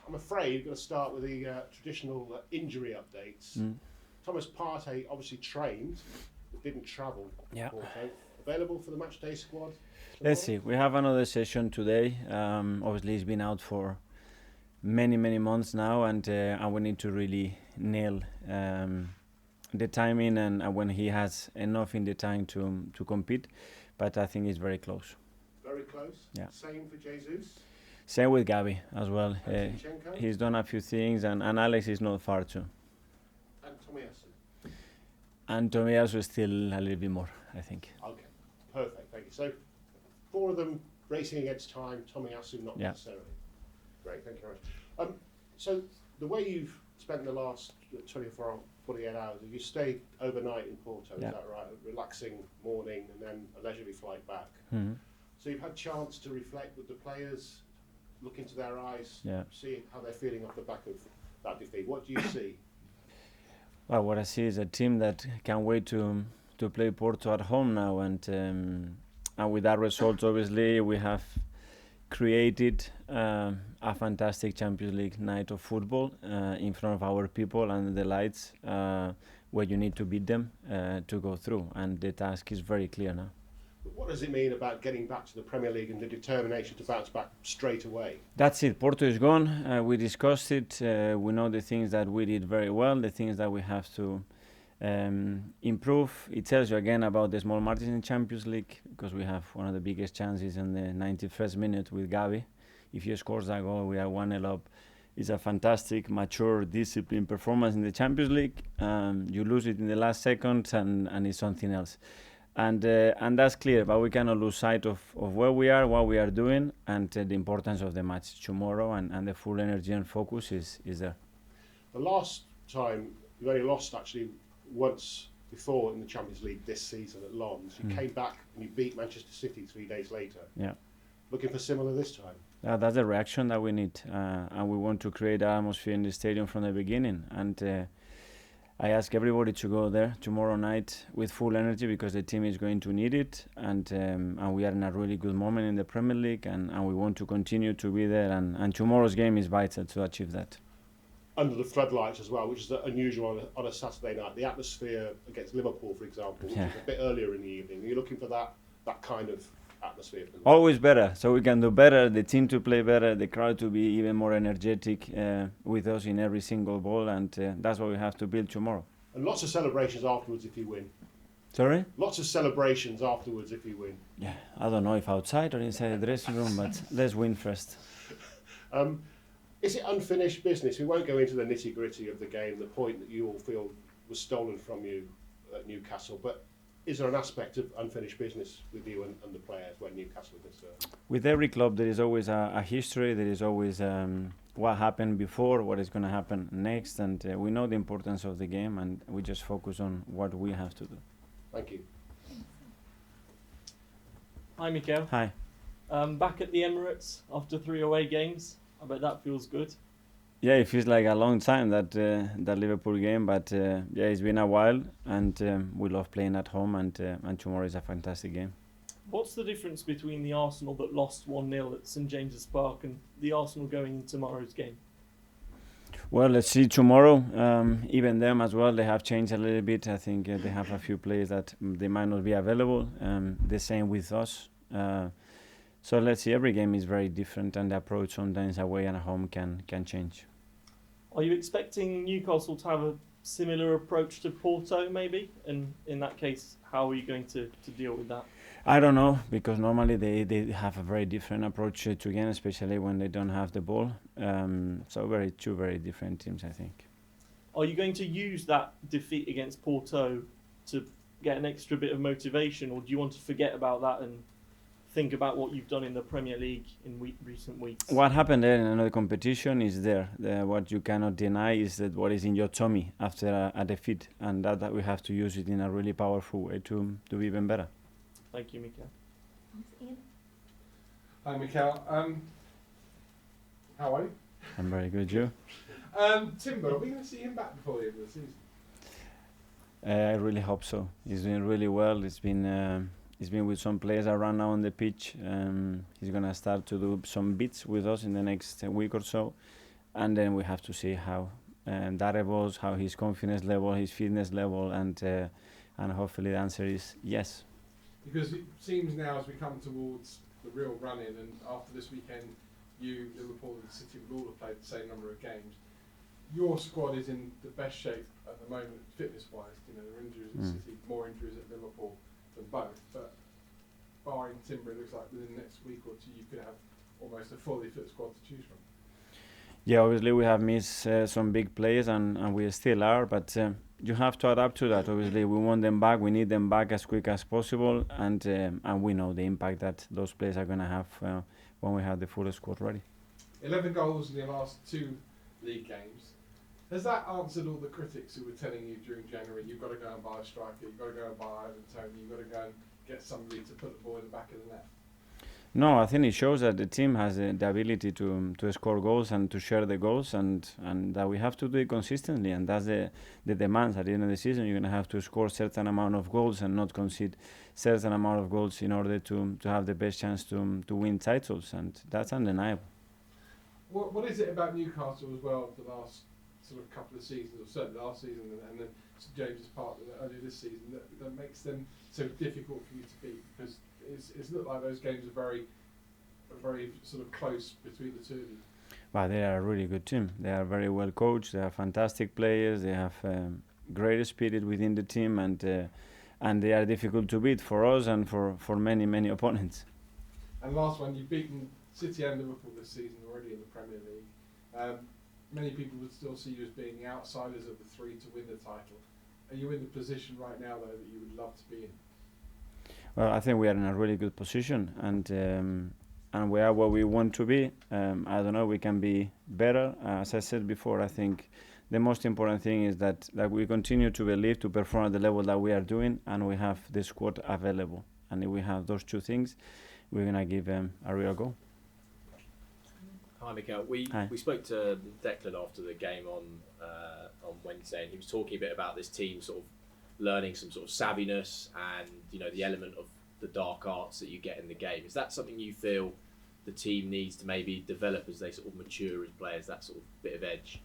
I'm afraid we're going to start with the traditional injury updates. Thomas Partey obviously trained, but didn't travel. Yeah. Porto. Available for the matchday squad? Let's see. We have another session today. Obviously, he's been out for many months now, and we need to really nail the timing and when he has enough in the time to compete. But I think it's very close. Very close. Yeah. Same for Jesus. Same with Gabi as well. Zinchenko. He's done a few things, and Alex is not far too. And Tomiyasu. And Tomiyasu is still a little bit more, I think. Okay, perfect, thank you. So 4 of them racing against time, Tomiyasu not necessarily. Great, thank you very much. So the way you've spent the last 24 or 48 hours, you stayed overnight in Porto, is that right? A relaxing morning and then a leisurely flight back. So you've had chance to reflect with the players, look into their eyes, see how they're feeling off the back of that defeat. What do you see? Well, what I see is a team that can't wait to play Porto at home now, and with that result, obviously, we have created a fantastic Champions League night of football in front of our people and the lights, where you need to beat them to go through, and the task is very clear now. What does it mean about getting back to the Premier League and the determination to bounce back straight away? That's it. Porto is gone. We discussed it. We know the things that we did very well, the things that we have to improve. It tells you again about the small margins in Champions League, because we have one of the biggest chances in the 91st minute with Gabi. If he scores that goal, we are 1-0 up. It's a fantastic, mature, disciplined performance in the Champions League. You lose it in the last second, and it's something else. And that's clear, but we cannot lose sight of where we are, what we are doing, and the importance of the match tomorrow, and the full energy and focus is there. The last time, you only lost actually once before in the Champions League this season at Lens. You came back and you beat Manchester City 3 days later. Yeah. Looking for similar this time? That's the reaction that we need, and we want to create an atmosphere in the stadium from the beginning. And I ask everybody to go there tomorrow night with full energy, because the team is going to need it, and we are in a really good moment in the Premier League, and we want to continue to be there, and tomorrow's game is vital to achieve that. Under the floodlights as well, which is unusual on a Saturday night. The atmosphere against Liverpool, for example, which is a bit earlier in the evening. Are you looking for that kind of atmosphere? Always better, so we can do better, the team to play better, the crowd to be even more energetic with us in every single ball, and that's what we have to build tomorrow. And lots of celebrations afterwards if you win. Sorry? Lots of celebrations afterwards if you win. Yeah, I don't know if outside or inside the dressing room, but let's win first. Is it unfinished business? We won't go into the nitty-gritty of the game, the point that you all feel was stolen from you at Newcastle, but is there an aspect of unfinished business with you and the players when Newcastle is concerned? With every club, there is always a history, there is always what happened before, what is going to happen next, and we know the importance of the game, and we just focus on what we have to do. Thank you. Hi, Mikel. Hi. Back at the Emirates after 3 away games. I bet that feels good. Yeah, it feels like a long time, that Liverpool game, but yeah, it's been a while, and we love playing at home, and tomorrow is a fantastic game. What's the difference between the Arsenal that lost 1-0 at St James's Park and the Arsenal going in tomorrow's game? Well, let's see tomorrow. Even them as well, they have changed a little bit. I think they have a few players that they might not be available. The same with us. So let's see, every game is very different, and the approach sometimes away and at home can change. Are you expecting Newcastle to have a similar approach to Porto, maybe? And in that case, how are you going to deal with that? I don't know, because normally they have a very different approach to game, especially when they don't have the ball. So two very different teams, I think. Are you going to use that defeat against Porto to get an extra bit of motivation, or do you want to forget about that and think about what you've done in the Premier League in recent weeks? What happened there in another competition is there. What you cannot deny is that what is in your tummy after a defeat, and that we have to use it in a really powerful way to be even better. Thank you, Mikel. Thanks, Ian. Hi, Mikel. How are you? I'm very good, you? Timber, are we going to see him back before the end of the season? I really hope so. He's doing really well. He's been with some players around now on the pitch. He's going to start to do some bits with us in the next week or so. and then we have to see how that evolves, how his confidence level, his fitness level, and hopefully the answer is yes. Because it seems now as we come towards the real run-in, and after this weekend, you, Liverpool and City will all have played the same number of games. Your squad is in the best shape at the moment, fitness-wise. You know, there are injuries at City, more injuries at Liverpool than both. But barring Timber, it looks like within the next week or two, you could have almost a fully fit squad to choose from. Yeah, obviously we have missed some big players, and we still are, but you have to adapt to that. Obviously, we want them back. We need them back as quick as possible, and we know the impact that those players are going to have when we have the full squad ready. 11 goals in the last 2 league games. Has that answered all the critics who were telling you during January, you've got to go and buy a striker, you've got to go and buy Ivan Toney, you've got to go and get somebody to put the ball in the back of the net? No, I think it shows that the team has the ability to score goals and to share the goals, and that we have to do it consistently, and that's the demands at the end of the season. You're going to have to score certain amount of goals and not concede certain amount of goals in order to have the best chance to win titles, and that's undeniable. What is it about Newcastle as well the last sort of couple of seasons, or certainly last season and then St James's Park earlier this season, that makes them so difficult for you to beat? Because it's looked like those games are very sort of close between the two of you. But they are a really good team. They are very well coached. They are fantastic players. They have great spirit within the team, and they are difficult to beat for us and for many opponents. And last one, you've beaten City and Liverpool this season already in the Premier League. Many people would still see you as being the outsiders of the 3 to win the title. Are you in the position right now, though, that you would love to be in? Well, I think we are in a really good position, and we are where we want to be. I don't know, we can be better. As I said before, I think the most important thing is that we continue to believe, to perform at the level that we are doing, and we have the squad available. And if we have those 2 things, we're going to give a real go. Hi, Mikel. We spoke to Declan after the game on Wednesday, and he was talking a bit about this team sort of learning some sort of savviness and, you know, the element of the dark arts that you get in the game. Is that something you feel the team needs to maybe develop as they sort of mature as players, that sort of bit of edge?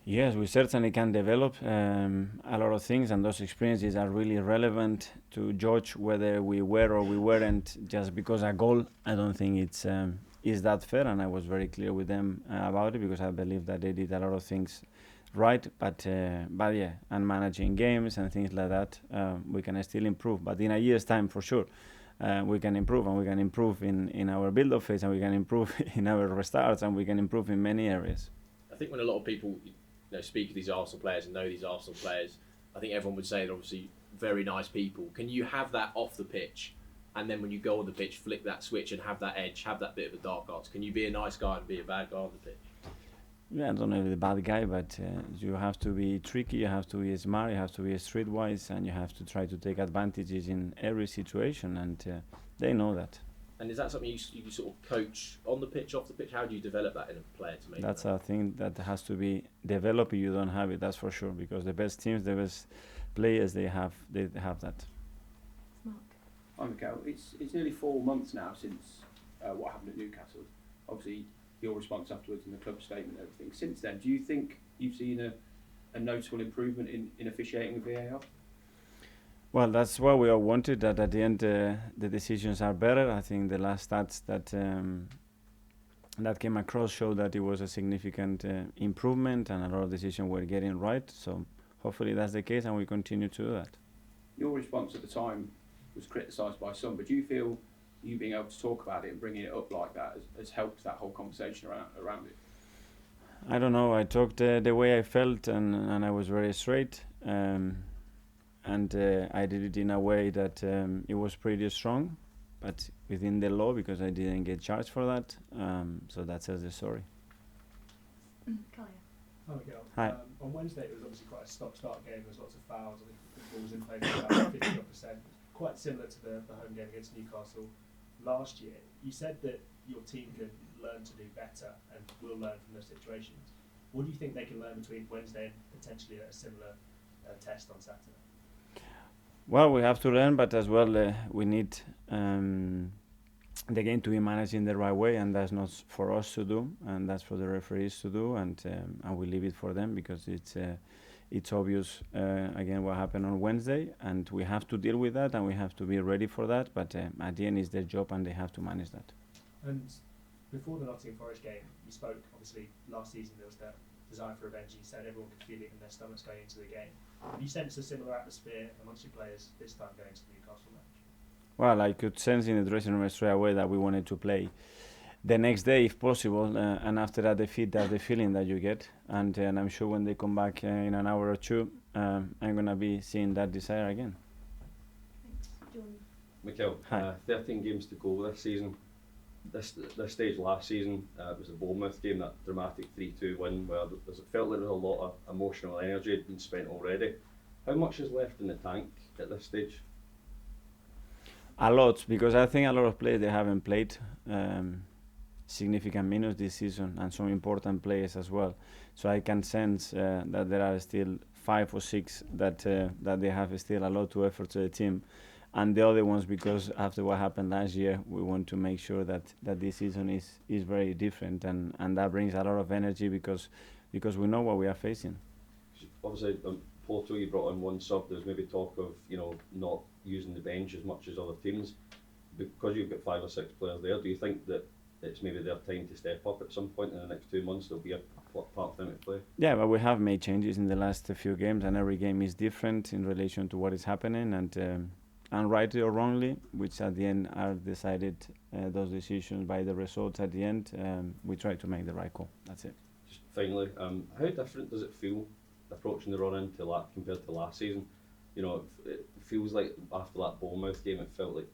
Yes, we certainly can develop a lot of things, and those experiences are really relevant to judge whether we were or we weren't just because a goal. I don't think it's is that fair, and I was very clear with them about it, because I believe that they did a lot of things right, but yeah, and managing games and things like that, we can still improve. But in a year's time, for sure, we can improve, and we can improve in our build-up phase, and we can improve in our restarts, and we can improve in many areas. I think when a lot of people speak to these Arsenal players and know these Arsenal players, I think everyone would say they're obviously very nice people. Can you have that off the pitch, and then when you go on the pitch, flick that switch and have that edge, have that bit of a dark arts? Can you be a nice guy and be a bad guy on the pitch? Yeah, I don't know if the bad guy, but you have to be tricky, you have to be smart, you have to be streetwise, and you have to try to take advantages in every situation, and they know that. And is that something you sort of coach on the pitch, off the pitch? How do you develop that in a player to make That's that? a thing that has to be developed. You don't have it, that's for sure, because the best teams, the best players, they have that. Mark. Hi, Mikel. It's nearly 4 months now since what happened at Newcastle. Obviously, your response afterwards and the club statement and everything. Since then, do you think you've seen a noticeable improvement in officiating with VAR? Well, that's what we all wanted, that at the end the decisions are better. I think the last stats that came across showed that it was a significant improvement, and a lot of decisions were getting right. So hopefully that's the case, and we continue to do that. Your response at the time was criticised by some, but do you feel you being able to talk about it and bringing it up like that has helped that whole conversation around it? I don't know. I talked the way I felt, and I was very straight. And I did it in a way that it was pretty strong, but within the law, because I didn't get charged for that. So that says the story. Kaya. Hi, Miguel. Hi. On Wednesday, it was obviously quite a stop-start game. There was lots of fouls. I think the ball was in play for about 50%. Quite similar to the home game against Newcastle last year. You said that your team can learn to do better and will learn from those situations. What do you think they can learn between Wednesday and potentially a similar test on Saturday? Well, we have to learn, but as well we need the game to be managed in the right way, and that's not for us to do, and that's for the referees to do, and we leave it for them because it's obvious again what happened on Wednesday, and we have to deal with that, and we have to be ready for that. But at the end, it's their job, and they have to manage that. And before the Nottingham Forest game, you spoke, obviously, last season there was that desire for revenge. You said everyone could feel it in their stomachs going into the game. Have you sensed a similar atmosphere amongst your players this time going to the Newcastle match? Well, I could sense in the dressing room straight away that we wanted to play the next day if possible, and after that defeat, that's the feeling that you get. And I'm sure when they come back in an hour or two, I'm going to be seeing that desire again. Thanks, John. Mikel, 13 games to go this season. This stage last season, it was the Bournemouth game, that dramatic 3-2 win, where it felt like there was a lot of emotional energy had been spent already. How much is left in the tank at this stage? A lot, because I think a lot of players, they haven't played significant minutes this season, and some important players as well. So I can sense that there are still 5 or 6 that they have still a lot to effort to the team. And the other ones, because after what happened last year, we want to make sure that this season is very different, and that brings a lot of energy because we know what we are facing. Obviously, Porto, you brought in one sub. There's maybe talk of not using the bench as much as other teams. Because you've got 5 or 6 players there, do you think that it's maybe their time to step up at some point in the next 2 months? There'll be a part for them to play. Yeah, but we have made changes in the last few games, and every game is different in relation to what is happening, and rightly or wrongly, which at the end are decided, those decisions by the results at the end, we try to make the right call. That's it. Just finally, how different does it feel approaching the run-in compared to last season? It feels like after that Bournemouth game, it felt like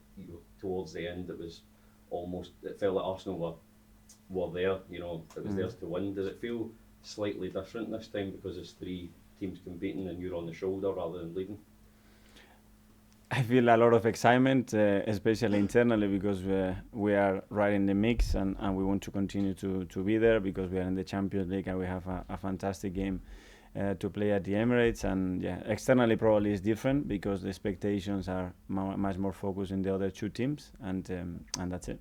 towards the end, it felt like Arsenal were there. It was theirs to win. Does it feel slightly different this time because there's 3 teams competing and you're on the shoulder rather than leading? I feel a lot of excitement, especially internally, because we are right in the mix, and we want to continue to be there because we are in the Champions League and we have a fantastic game to play at the Emirates. And externally probably it's different because the expectations are much more focused in the other 2 teams, and that's it.